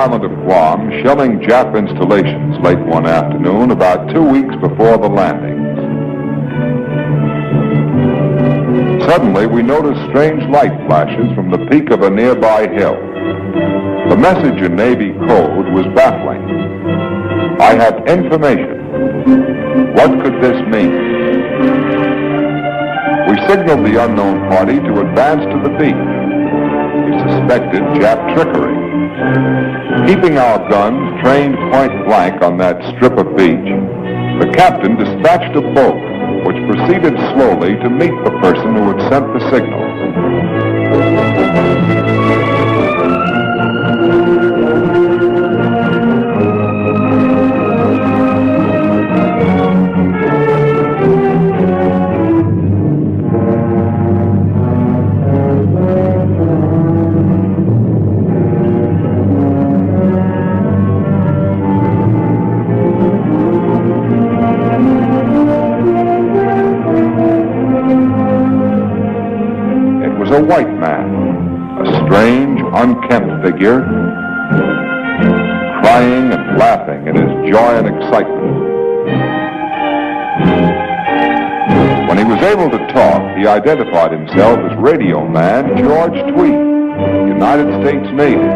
island of Guam, shelling Jap installations late one afternoon, about 2 weeks before the landings. Suddenly, we noticed strange light flashes from the peak of a nearby hill. The message in Navy code was baffling. I have information. What could this mean? We signaled the unknown party to advance to the beach. We suspected Jap trickery. Keeping our guns trained point blank on that strip of beach, the captain dispatched a boat which proceeded slowly to meet the person who had sent the signal. A white man, a strange, unkempt figure, crying and laughing in his joy and excitement. When he was able to talk, he identified himself as radio man George Tweed, United States Navy,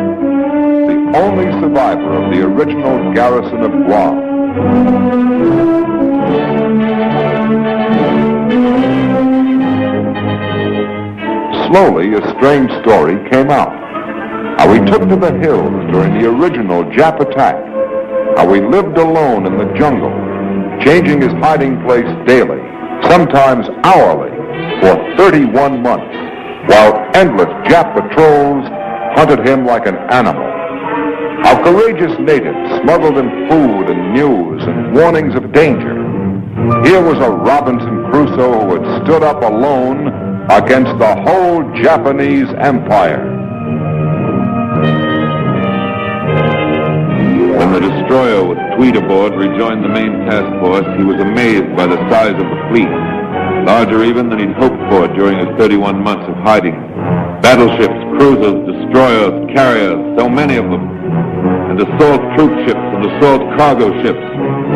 the only survivor of the original garrison of Guam. Slowly, a strange story came out. How he took to the hills during the original Jap attack. How he lived alone in the jungle, changing his hiding place daily, sometimes hourly, for 31 months, while endless Jap patrols hunted him like an animal. How courageous natives smuggled in food and news and warnings of danger. Here was a Robinson Crusoe who had stood up alone against the whole Japanese empire. When the destroyer with Tweed aboard rejoined the main task force, he was amazed by the size of the fleet, larger even than he'd hoped for during his 31 months of hiding. Battleships, cruisers, destroyers, carriers, so many of them, and assault troop ships and assault cargo ships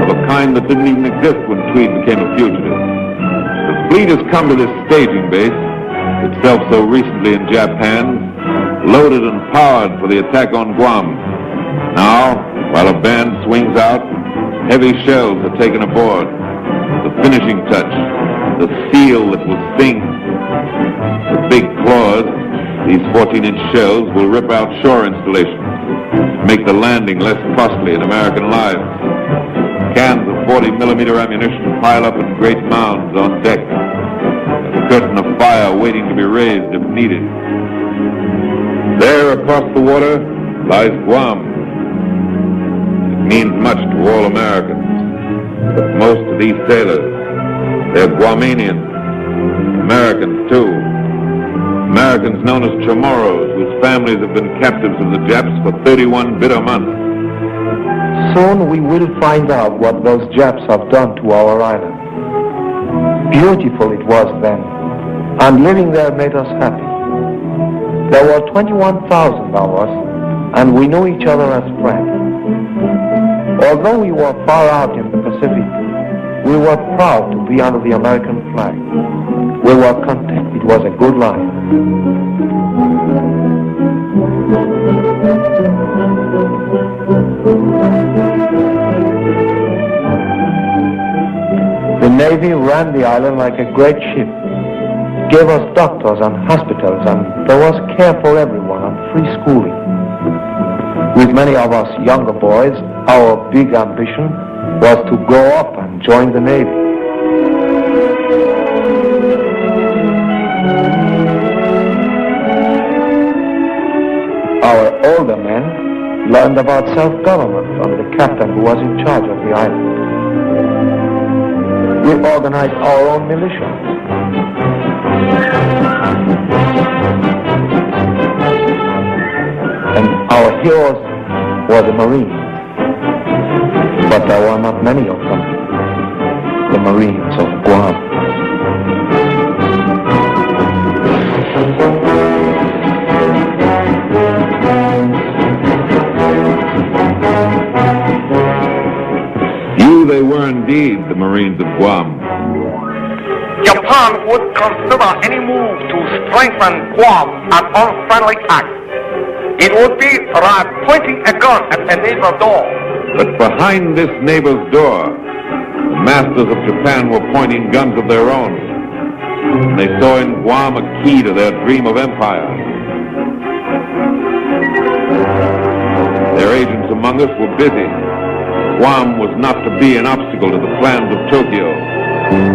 of a kind that didn't even exist when Tweed became a fugitive. The fleet has come to this staging base, itself so recently in Jap hands, loaded and powered for the attack on Guam. Now, while a band swings out, heavy shells are taken aboard. The finishing touch, the seal that will sting. The big claws, these 14-inch shells, will rip out shore installations, make the landing less costly in American lives. Cans of 40-millimeter ammunition pile up in great mounds on deck. A curtain of fire waiting to be raised if needed. There across the water lies Guam. It means much to all Americans, but most of these sailors, they're Guamanians, Americans too. Americans known as Chamorros, whose families have been captives of the Japs for 31 bitter months. Soon we will find out what those Japs have done to our island. Beautiful it was then, and living there made us happy. There were 21,000 of us, and we knew each other as friends. Although we were far out in the Pacific, we were proud to be under the American flag. We were content. It was a good life. The Navy ran the island like a great ship, gave us doctors and hospitals, and there was care for everyone and free schooling. With many of us younger boys, our big ambition was to grow up and join the Navy. Our older men learned about self-government from the captain who was in charge of the island. We organized our own militia. And our heroes were the Marines. But there were not many of them, the Marines of Guam. they were indeed the Marines of Guam. Japan would consider any move to strengthen Guam an unfriendly act. It would be like pointing a gun at a neighbor's door. But behind this neighbor's door, the masters of Japan were pointing guns of their own. And they saw in Guam a key to their dream of empire. Their agents among us were busy. Guam was not to be an obstacle to the plans of Tokyo.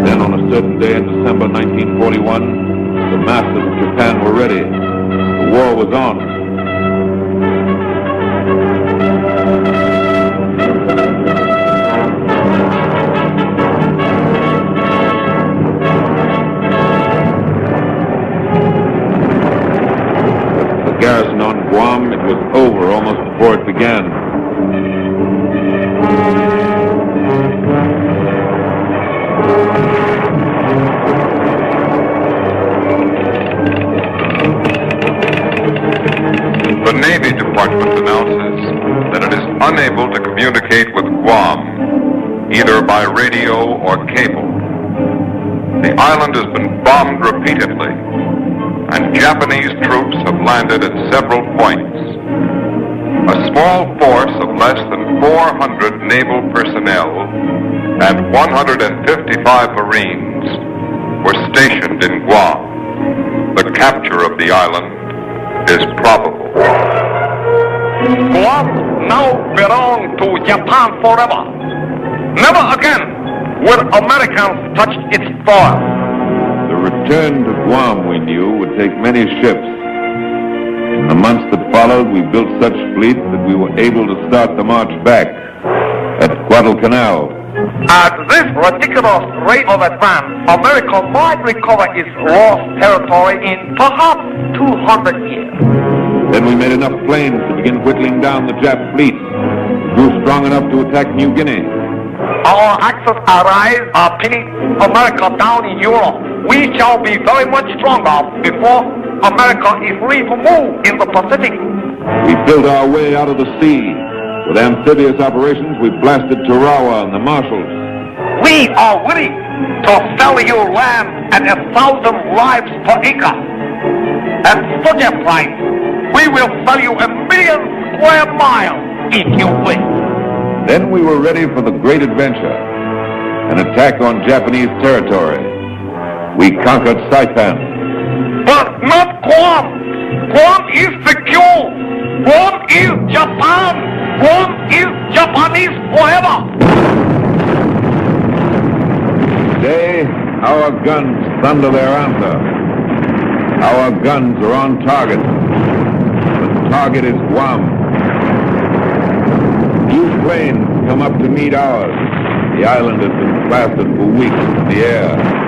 Then on a certain day in December 1941, the masters of Japan were ready. The war was on. The garrison on Guam, it was over almost before it began. The Navy Department announces that it is unable to communicate with Guam, either by radio or cable. The island has been bombed repeatedly, and Japanese troops have landed at several points. A small force of less than 400 naval personnel and 155 Marines were stationed in Guam. The capture of the island is probable. Guam now belongs to Japan forever. Never again will Americans touch its soil. The return to Guam, we knew, would take many ships. In the months that followed, we built such fleets that we were able to start the march back at Guadalcanal. At this ridiculous rate of advance, America might recover its lost territory in perhaps 200 years. Then we made enough planes to begin whittling down the Jap fleet. We grew strong enough to attack New Guinea. Our Axis allies are pinning America down in Europe. We shall be very much stronger before America is free to move in the Pacific. We built our way out of the sea. With amphibious operations, we blasted Tarawa and the Marshalls. We are willing to sell you land at 1,000 lives per acre. At such a price, we will sell you 1,000,000 square miles if you wish. Then we were ready for the great adventure, an attack on Japanese territory. We conquered Saipan. But not Guam. Guam is secure. Guam is Japan. Guam is Japanese forever. Today, our guns thunder their answer. Our guns are on target. The target is Guam. New planes come up to meet ours. The island has been plastered for weeks in the air.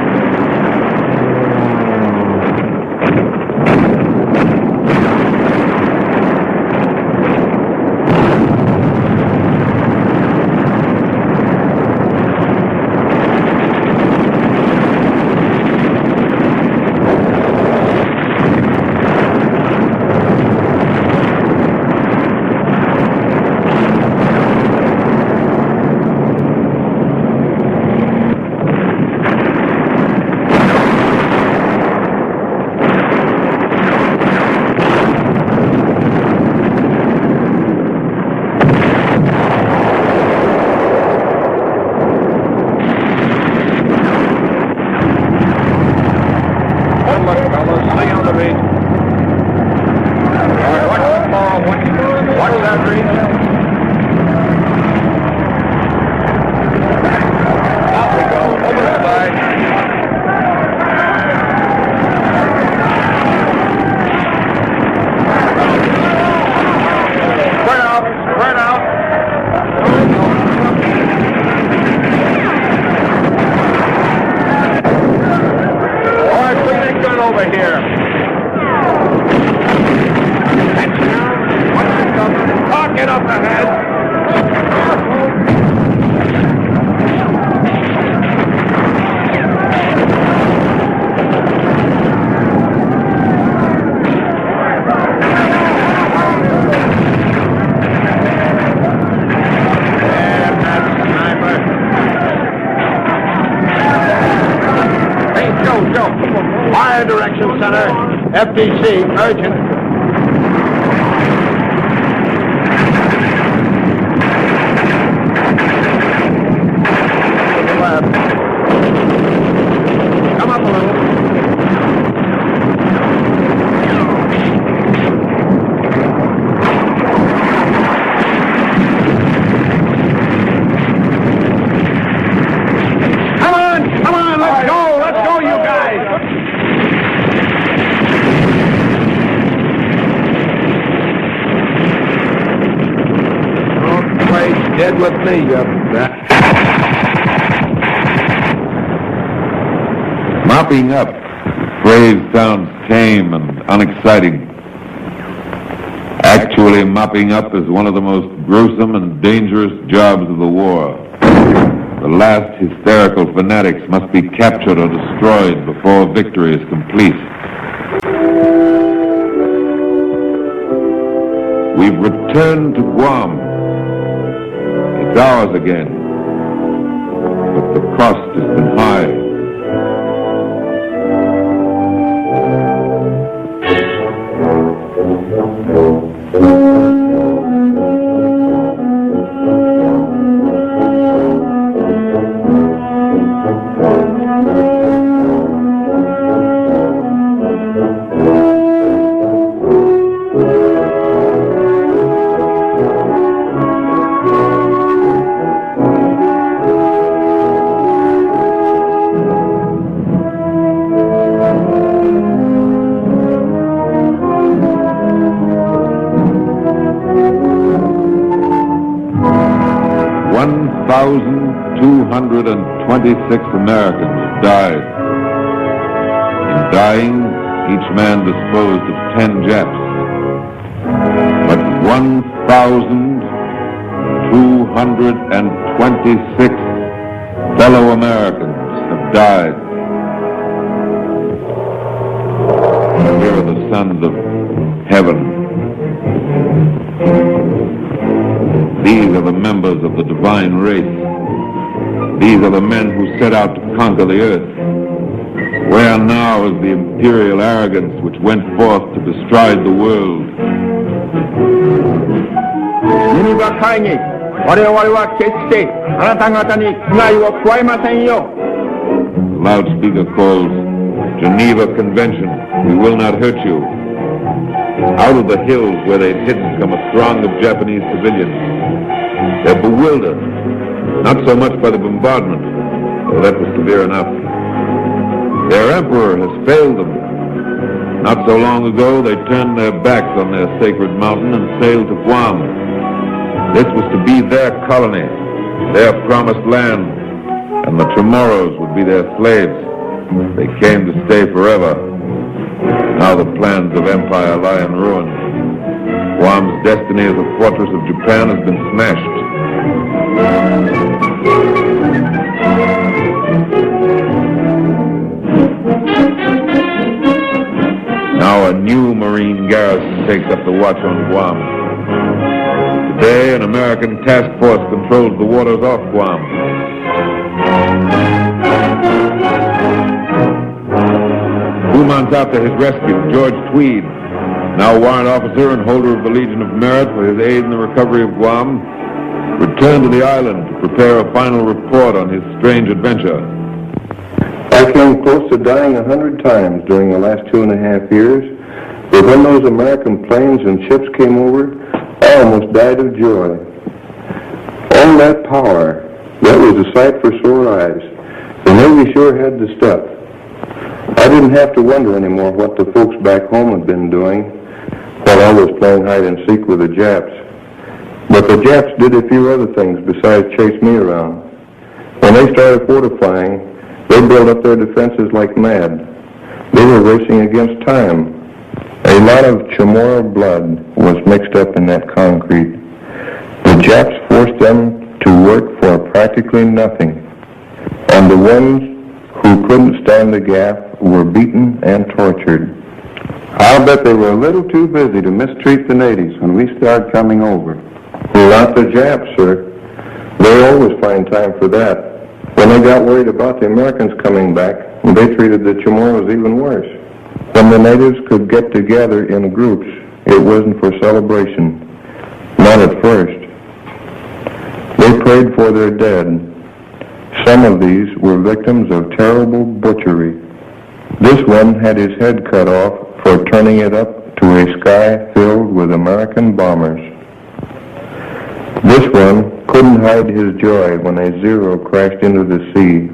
FDC, urgent. Come up a little. Come on, let's go, you guys. Dead with me, Mopping up. Phrase sounds tame and unexciting. Actually, mopping up is one of the most gruesome and dangerous jobs of the war. The last hysterical fanatics must be captured or destroyed before victory is complete. We've returned to Guam. It's ours again. But the cost has been high. $1,226 Americans died. In dying, each man disposed of 10 Japs. But 1,226 fellow Americans have died. Here are the sons of heaven. These are the members of the divine race. These are the men who set out to conquer the earth. Where now is the imperial arrogance which went forth to bestride the world? The loudspeaker calls, Geneva Convention, we will not hurt you. Out of the hills where they'd hidden come a throng of Japanese civilians. They're bewildered, not so much by the bombardment, though that was severe enough. Their emperor has failed them. Not so long ago, they turned their backs on their sacred mountain and sailed to Guam. This was to be their colony, their promised land, and the Chamorros would be their slaves. They came to stay forever. Now the plans of empire lie in ruin. Guam's destiny as a fortress of Japan has been smashed. Now a new Marine garrison takes up the watch on Guam. Today, an American task force controls the waters off Guam. Two months after his rescue, George Tweed, now warrant officer and holder of the Legion of Merit for his aid in the recovery of Guam, returned to the island to prepare a final report on his strange adventure. I came close to dying 100 times during the last 2.5 years, but when those American planes and ships came over, I almost died of joy. All that power, that was a sight for sore eyes. The Navy sure had the stuff. I didn't have to wonder anymore what the folks back home had been doing while I was playing hide and seek with the Japs. But the Japs did a few other things besides chase me around. When they started fortifying, they built up their defenses like mad. They were racing against time. A lot of Chamorro blood was mixed up in that concrete. The Japs forced them to work for practically nothing. And the ones who couldn't stand the gaff were beaten and tortured. I'll bet they were a little too busy to mistreat the natives when we started coming over. Not the Japs, sir. They always find time for that. When they got worried about the Americans coming back, they treated the Chamorros even worse. When the natives could get together in groups, it wasn't for celebration. Not at first. They prayed for their dead. Some of these were victims of terrible butchery. This one had his head cut off for turning it up to a sky filled with American bombers. This one couldn't hide his joy when a Zero crashed into the sea.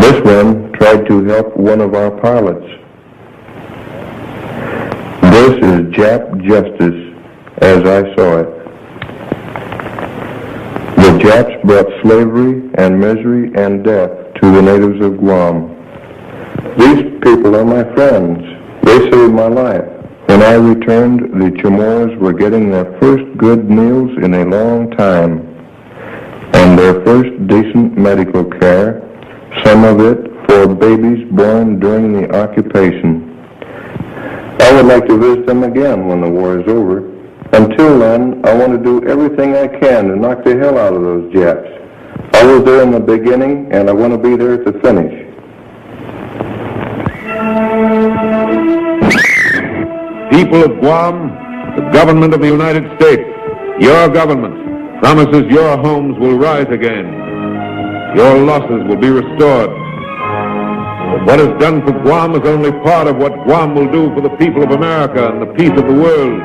This one tried to help one of our pilots. This is Jap justice as I saw it. The Japs brought slavery and misery and death to the natives of Guam. These people are my friends. They saved my life. When I returned, the Chamorros were getting their first good meals in a long time, and their first decent medical care, some of it for babies born during the occupation. I would like to visit them again when the war is over. Until then, I want to do everything I can to knock the hell out of those Japs. I was there in the beginning, and I want to be there at the finish. People of Guam, the government of the United States, your government, promises your homes will rise again. Your losses will be restored. But what is done for Guam is only part of what Guam will do for the people of America and the peace of the world.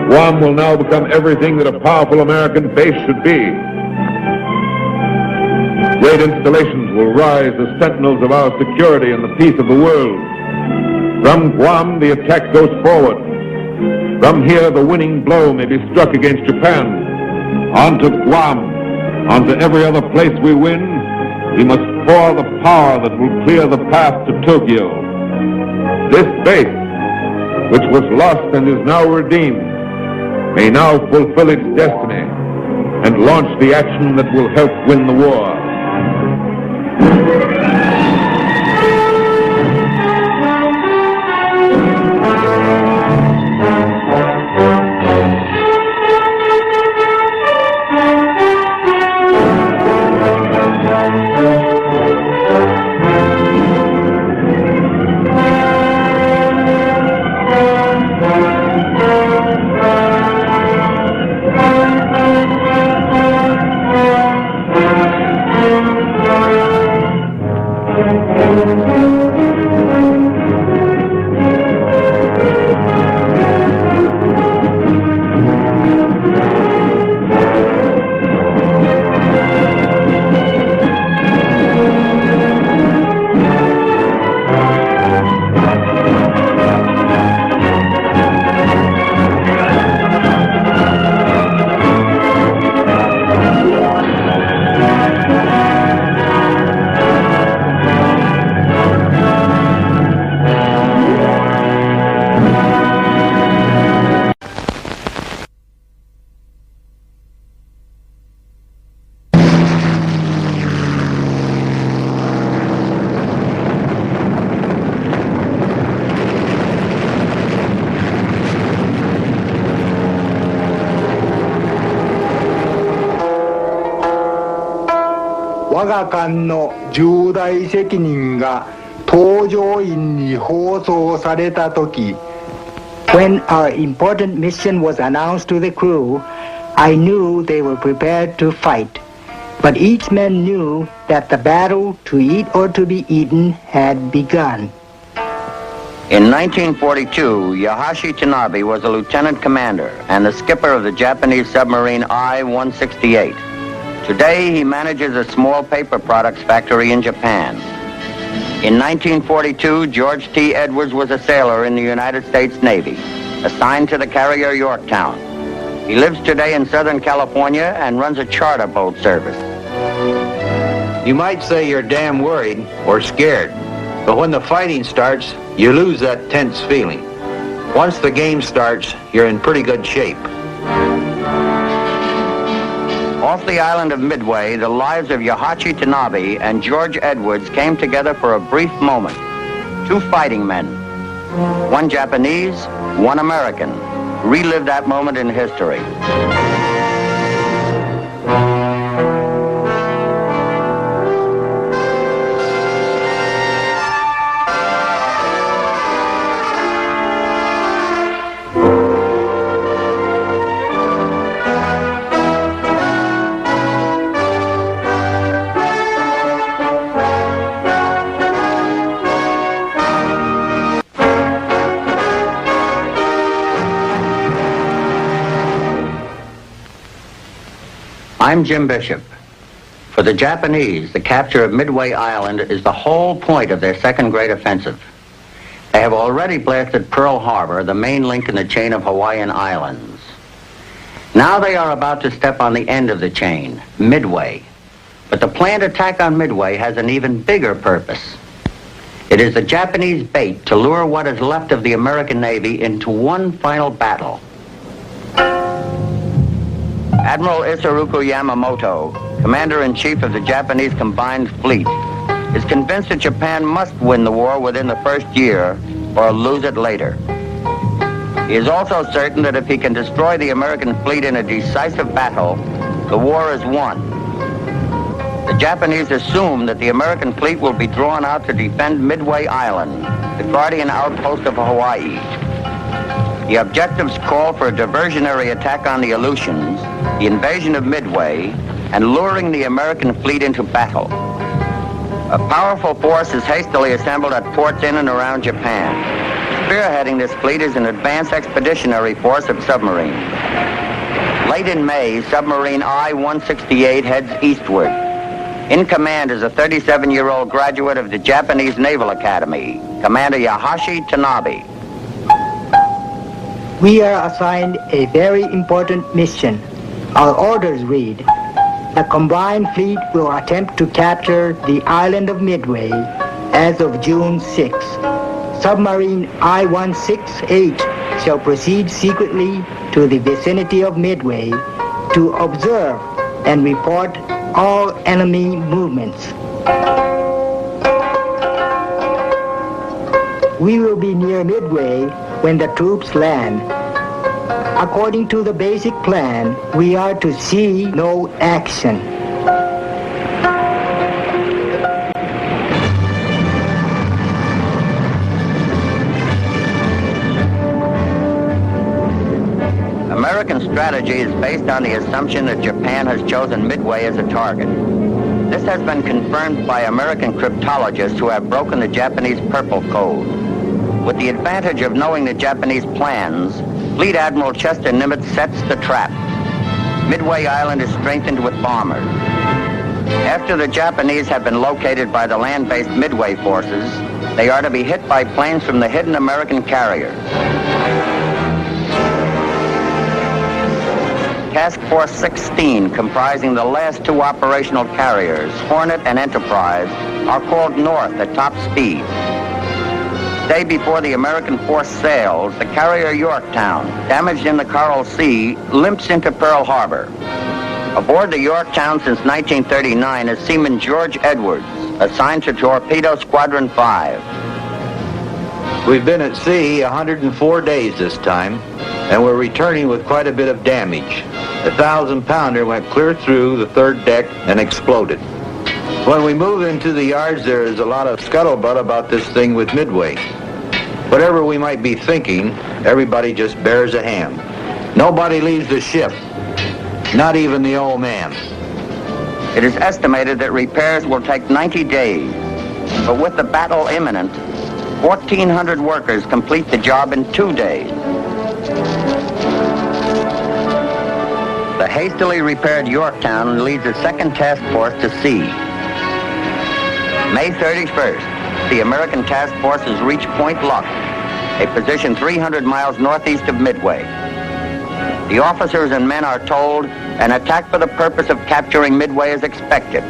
Guam will now become everything that a powerful American base should be. Great installations will rise as sentinels of our security and the peace of the world. From Guam, the attack goes forward. From here, the winning blow may be struck against Japan. On to Guam, onto every other place we win, we must pour the power that will clear the path to Tokyo. This base, which was lost and is now redeemed, may now fulfill its destiny and launch the action that will help win the war.我が艦の重大責任が搭乗員に放送されたとき When our important mission was announced to the crew, I knew they were prepared to fight. But each man knew that the battle to eat or to be eaten had begun. In 1942, Yahashi Tanabe was a lieutenant commander and the skipper of the Japanese submarine I-168. Today, he manages a small paper products factory in Japan. In 1942, George T. Edwards was a sailor in the United States Navy, assigned to the carrier Yorktown. He lives today in Southern California and runs a charter boat service. You might say you're damn worried or scared, but when the fighting starts, you lose that tense feeling. Once the game starts, you're in pretty good shape. Off the island of Midway, the lives of Yahachi Tanabe and George Edwards came together for a brief moment. Two fighting men, one Japanese, one American, relived that moment in history. I'm Jim Bishop. For the Japanese, the capture of Midway Island is the whole point of their second great offensive. They have already blasted Pearl Harbor, the main link in the chain of Hawaiian islands. Now they are about to step on the end of the chain, Midway. But the planned attack on Midway has an even bigger purpose. It is the Japanese bait to lure what is left of the American Navy into one final battle. Admiral Isoroku Yamamoto, Commander-in-Chief of the Japanese Combined Fleet, is convinced that Japan must win the war within the first year or lose it later. He is also certain that if he can destroy the American fleet in a decisive battle, the war is won. The Japanese assume that the American fleet will be drawn out to defend Midway Island, the guardian outpost of Hawaii. The objectives call for a diversionary attack on the Aleutians, the invasion of Midway, and luring the American fleet into battle. A powerful force is hastily assembled at ports in and around Japan. Spearheading this fleet is an advanced expeditionary force of submarines. Late in May, submarine I-168 heads eastward. In command is a 37-year-old graduate of the Japanese Naval Academy, Commander Yahashi Tanabe. We are assigned a very important mission. Our orders read, the combined fleet will attempt to capture the island of Midway as of June 6. Submarine I-168 shall proceed secretly to the vicinity of Midway to observe and report all enemy movements. We will be near Midway when the troops land. According to the basic plan, we are to see no action. American strategy is based on the assumption that Japan has chosen Midway as a target. This has been confirmed by American cryptologists who have broken the Japanese Purple Code. With the advantage of knowing the Japanese plans, Fleet Admiral Chester Nimitz sets the trap. Midway Island is strengthened with bombers. After the Japanese have been located by the land-based Midway forces, they are to be hit by planes from the hidden American carriers. Task Force 16, comprising the last two operational carriers, Hornet and Enterprise, are called north at top speed. The day before the American force sails, the carrier Yorktown, damaged in the Coral Sea, limps into Pearl Harbor. Aboard the Yorktown since 1939 is Seaman George Edwards, assigned to Torpedo Squadron 5. We've been at sea 104 days this time, and we're returning with quite a bit of damage. The 1,000-pounder went clear through the third deck and exploded. When we move into the yards, there is a lot of scuttlebutt about this thing with Midway. Whatever we might be thinking, everybody just bears a hand. Nobody leaves the ship, not even the old man. It is estimated that repairs will take 90 days, but with the battle imminent, 1,400 workers complete the job in 2 days. The hastily repaired Yorktown leads a second task force to sea. May 31st, the American task forces reach Point Luck, a position 300 miles northeast of Midway. The officers and men are told an attack for the purpose of capturing Midway is expected.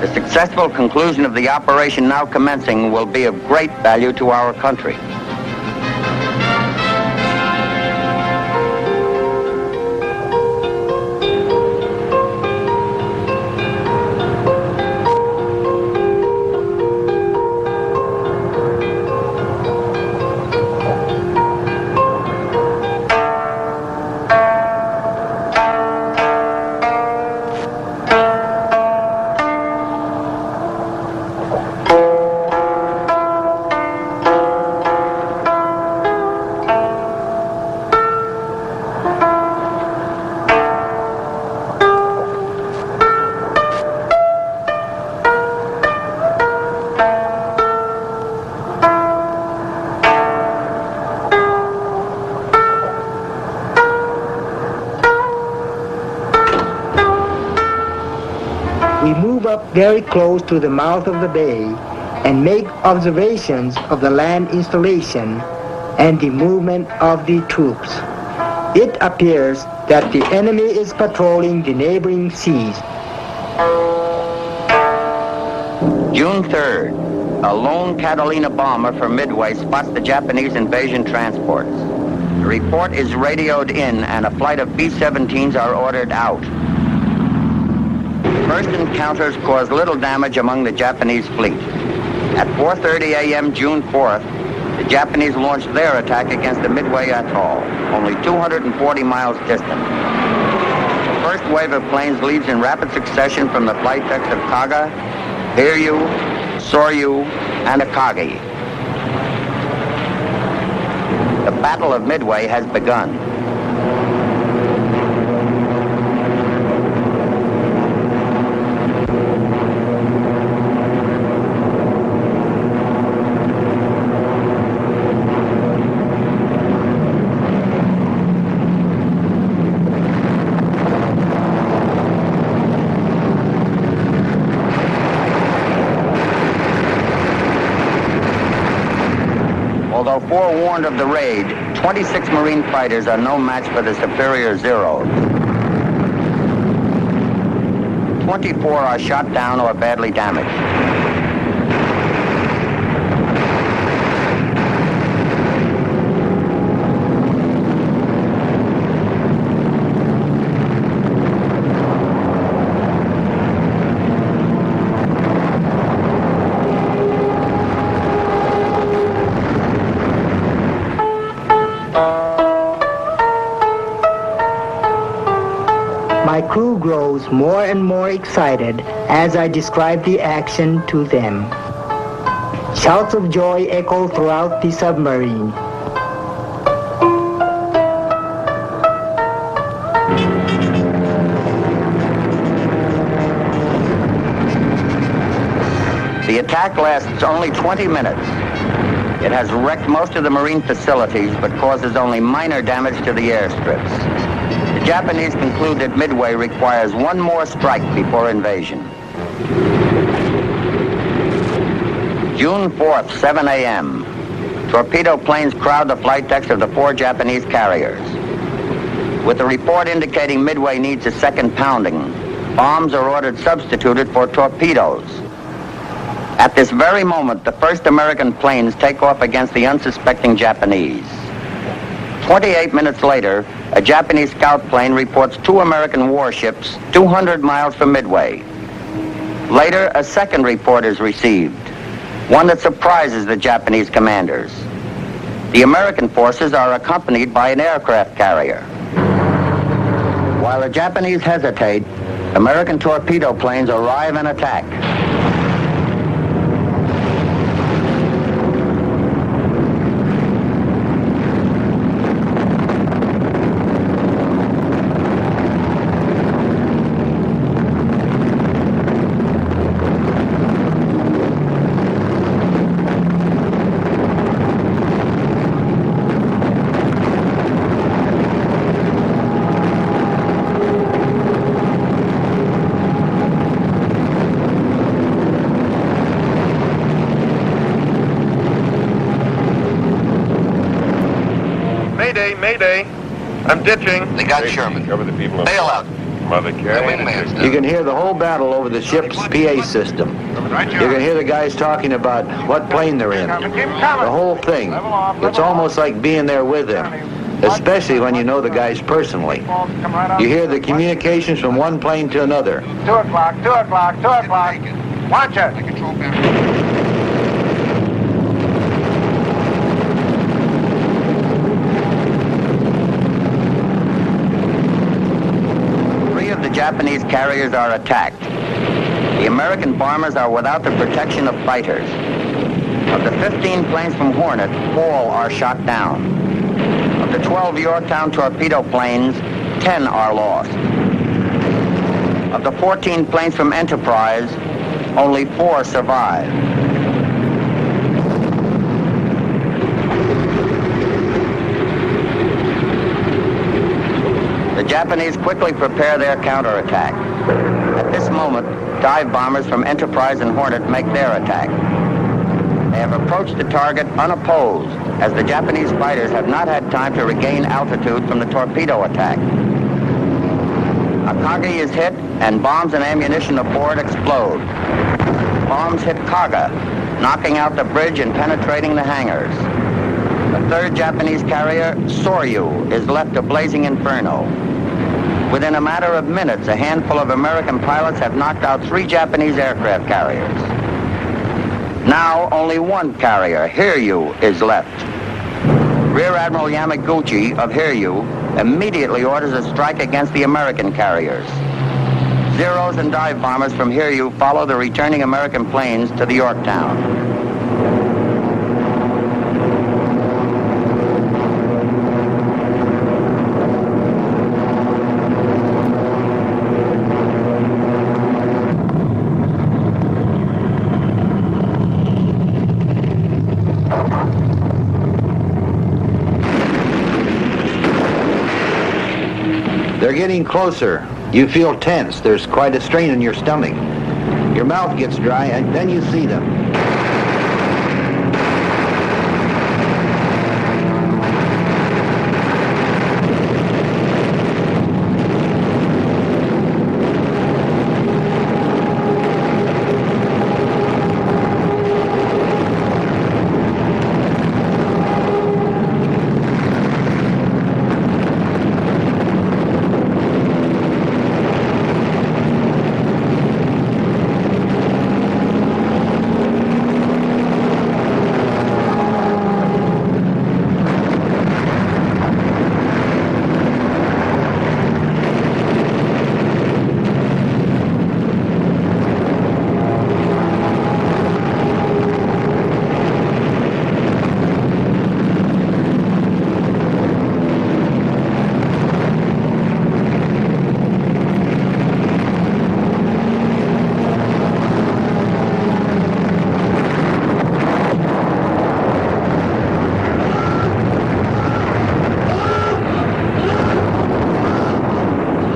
The successful conclusion of the operation now commencing will be of great value to our country. We move up very close to the mouth of the bay and make observations of the land installation and the movement of the troops. It appears that the enemy is patrolling the neighboring seas. June 3rd, a lone Catalina bomber from Midway spots the Japanese invasion transports. The report is radioed in and a flight of B-17s are ordered out. First encounters caused little damage among the Japanese fleet. At 4:30 a.m. June 4th, the Japanese launched their attack against the Midway Atoll, only 240 miles distant. The first wave of planes leaves in rapid succession from the flight decks of Kaga, Hiryu, Soryu, and Akagi. The Battle of Midway has begun. Although forewarned of the raid, 26 Marine fighters are no match for the superior Zeros. 24 are shot down or badly damaged. My crew grows more and more excited as I describe the action to them. Shouts of joy echo throughout the submarine. The attack lasts only 20 minutes. It has wrecked most of the Marine facilities, but causes only minor damage to the airstrips. The Japanese conclude that Midway requires one more strike before invasion. June 4th, 7 a.m. Torpedo planes crowd the flight decks of the 4 Japanese carriers. With the report indicating Midway needs a second pounding, bombs are ordered substituted for torpedoes. At this very moment, the first American planes take off against the unsuspecting Japanese. 28 minutes later, a Japanese scout plane reports 2 American warships 200 miles from Midway. Later, a second report is received, one that surprises the Japanese commanders. The American forces are accompanied by an aircraft carrier. While the Japanese hesitate, American torpedo planes arrive and attack. Mayday, mayday. I'm ditching. They got Sherman. Cover the people. Bail out. Mother carrying. You can hear the whole battle over the ship's PA system. You can hear the guys talking about what plane they're in. The whole thing. It's almost like being there with them, especially when you know the guys personally. You hear the communications from one plane to another. 2 o'clock, 2 o'clock, 2 o'clock. Watch it. The Japanese carriers are attacked. The American bombers are without the protection of fighters. Of the 15 planes from Hornet, 4 are shot down. Of the 12 Yorktown torpedo planes, 10 are lost. Of the 14 planes from Enterprise, only 4 survive. The Japanese quickly prepare their counterattack. At this moment, dive bombers from Enterprise and Hornet make their attack. They have approached the target unopposed, as the Japanese fighters have not had time to regain altitude from the torpedo attack. Akagi is hit, and bombs and ammunition aboard explode. Bombs hit Kaga, knocking out the bridge and penetrating the hangars. The third Japanese carrier, Soryu, is left a blazing inferno. Within a matter of minutes, a handful of American pilots have knocked out 3 Japanese aircraft carriers. Now, only one carrier, Hiryu, is left. Rear Admiral Yamaguchi of Hiryu immediately orders a strike against the American carriers. Zeros and dive bombers from Hiryu follow the returning American planes to the Yorktown. They're getting closer. You feel tense. There's quite a strain in your stomach. Your mouth gets dry, and then you see them.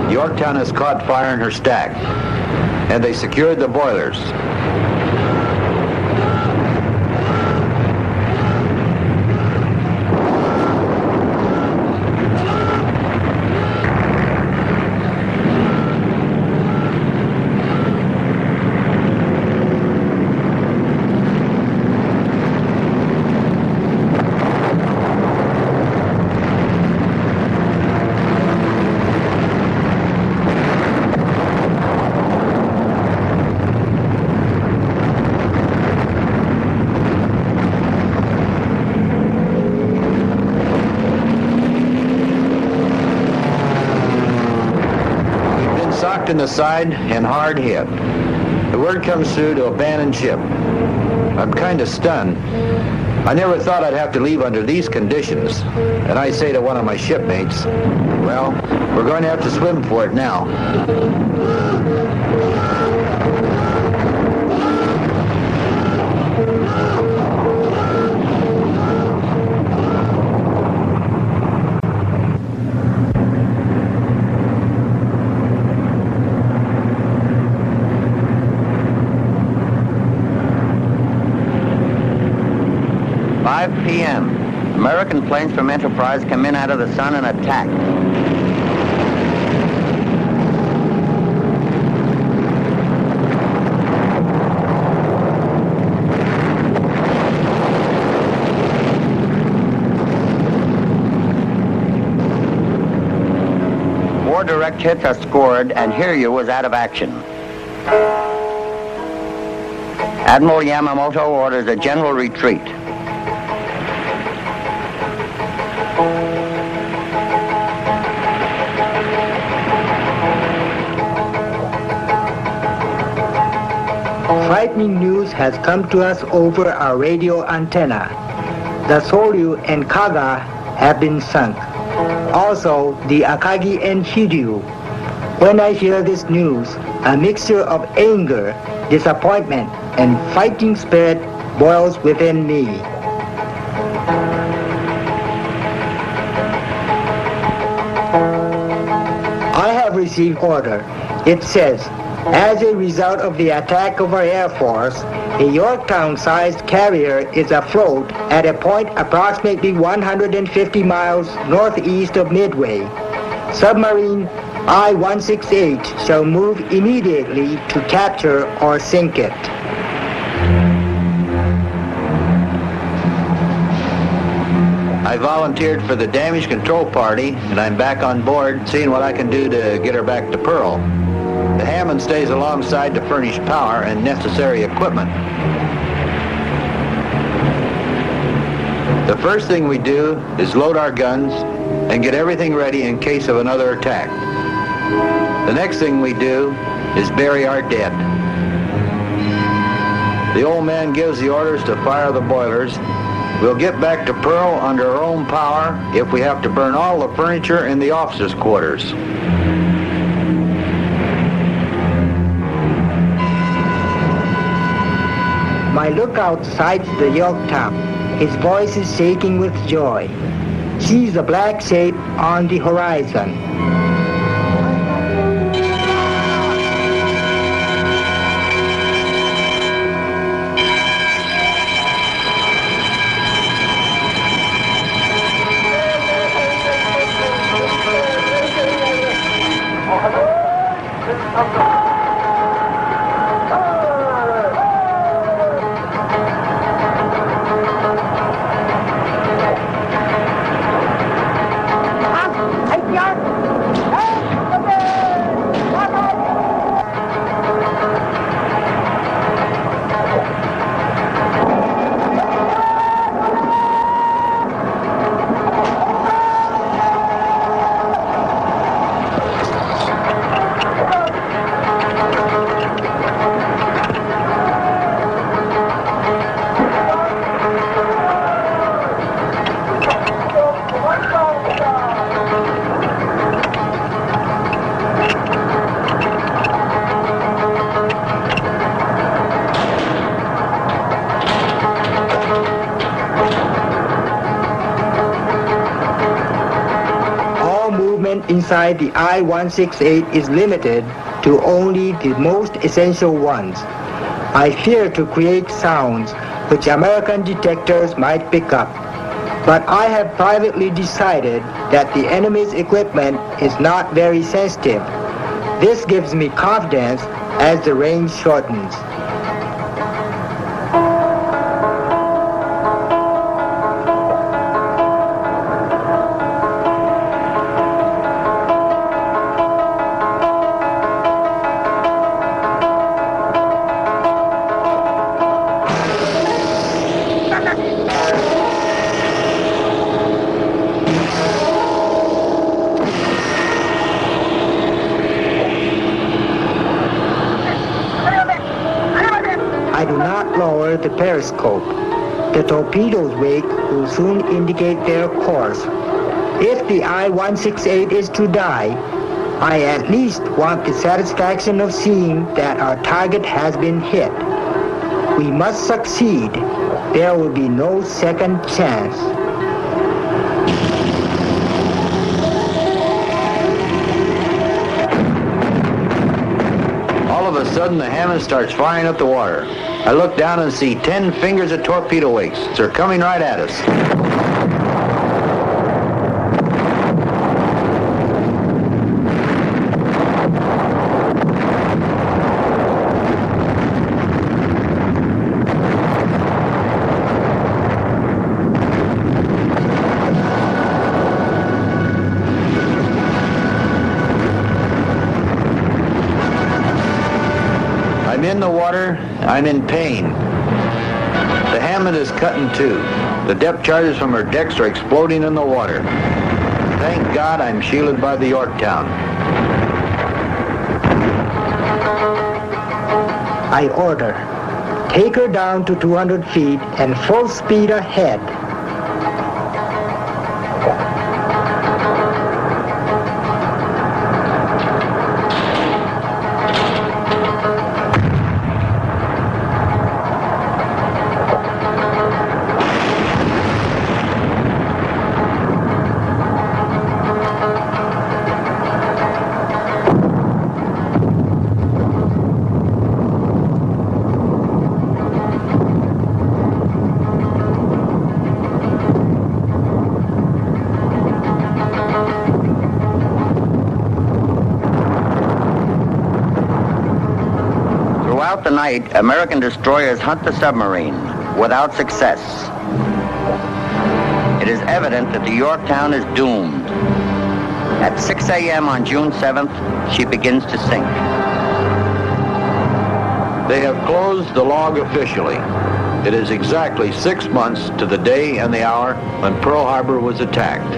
Yorktown has caught fire in her stack, and they secured the boilers. In the side and hard hit. The word comes through to abandon ship. I'm kind of stunned. I never thought I'd have to leave under these conditions. And I say to one of my shipmates, well, we're going to have to swim for it now. p.m. American planes from Enterprise come in out of the sun and attack. Four direct hits are scored, and Hiryu was out of action. Admiral Yamamoto orders a general retreat. Frightening news has come to us over our radio antenna. The Soryu and Kaga have been sunk. Also, the Akagi and Hiryu. When I hear this news, a mixture of anger, disappointment, and fighting spirit boils within me. I have received order. It says, As a result of the attack of our Air Force, a Yorktown-sized carrier is afloat at a point approximately 150 miles northeast of Midway. Submarine I-168 shall move immediately to capture or sink it. I volunteered for the damage control party, and I'm back on board seeing what I can do to get her back to Pearl. The Hammond stays alongside to furnish power and necessary equipment. The first thing we do is load our guns and get everything ready in case of another attack. The next thing we do is bury our dead. The old man gives the orders to fire the boilers. We'll get back to Pearl under our own power if we have to burn all the furniture in the officers' quarters. My lookout sights the Yorktown. His voice is shaking with joy. Sees a black shape on the horizon. Inside the I-168 is limited to only the most essential ones. I fear to create sounds which American detectors might pick up, but I have privately decided that the enemy's equipment is not very sensitive. This gives me confidence as the range shortens. The periscope. The torpedo's wake will soon indicate their course. If the I-168 is to die, I at least want the satisfaction of seeing that our target has been hit. We must succeed. There will be no second chance. All of a sudden, the Hammond starts firing up the water. I look down and see 10 fingers of torpedo wakes. They're coming right at us. I'm in the water. I'm in pain. The Hammond is cut in two. The depth charges from her decks are exploding in the water. Thank God I'm shielded by the Yorktown. I order, take her down to 200 feet and full speed ahead. Throughout the night, American destroyers hunt the submarine without success. It is evident that the Yorktown is doomed. At 6 a.m. on June 7th, she begins to sink. They have closed the log officially. It is exactly 6 months to the day and the hour when Pearl Harbor was attacked.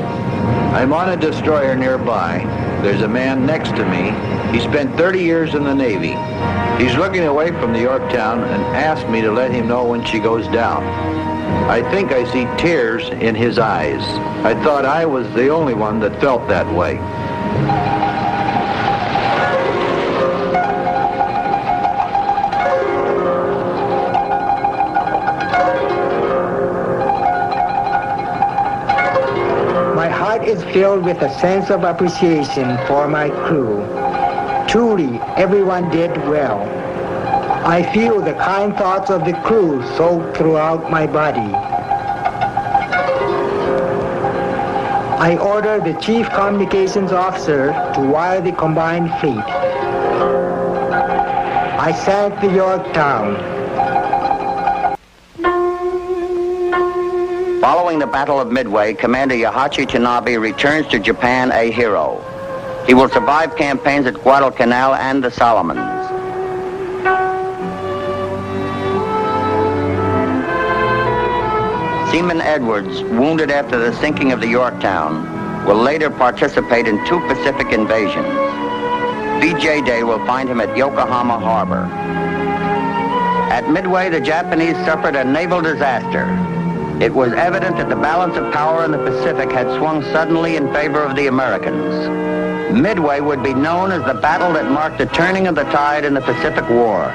I'm on a destroyer nearby. There's a man next to me. He spent 30 years in the Navy. He's looking away from the Yorktown and asked me to let him know when she goes down. I think I see tears in his eyes. I thought I was the only one that felt that way. My heart is filled with a sense of appreciation for my crew. Truly, everyone did well. I feel the kind thoughts of the crew soaked throughout my body. I order the Chief Communications Officer to wire the combined fleet. I sank the Yorktown. Following the Battle of Midway, Commander Yahachi Tanabe returns to Japan a hero. He will survive campaigns at Guadalcanal and the Solomons. Seaman Edwards, wounded after the sinking of the Yorktown, will later participate in 2 Pacific invasions. VJ Day will find him at Yokohama Harbor. At Midway, the Japanese suffered a naval disaster. It was evident that the balance of power in the Pacific had swung suddenly in favor of the Americans. Midway would be known as the battle that marked the turning of the tide in the Pacific War.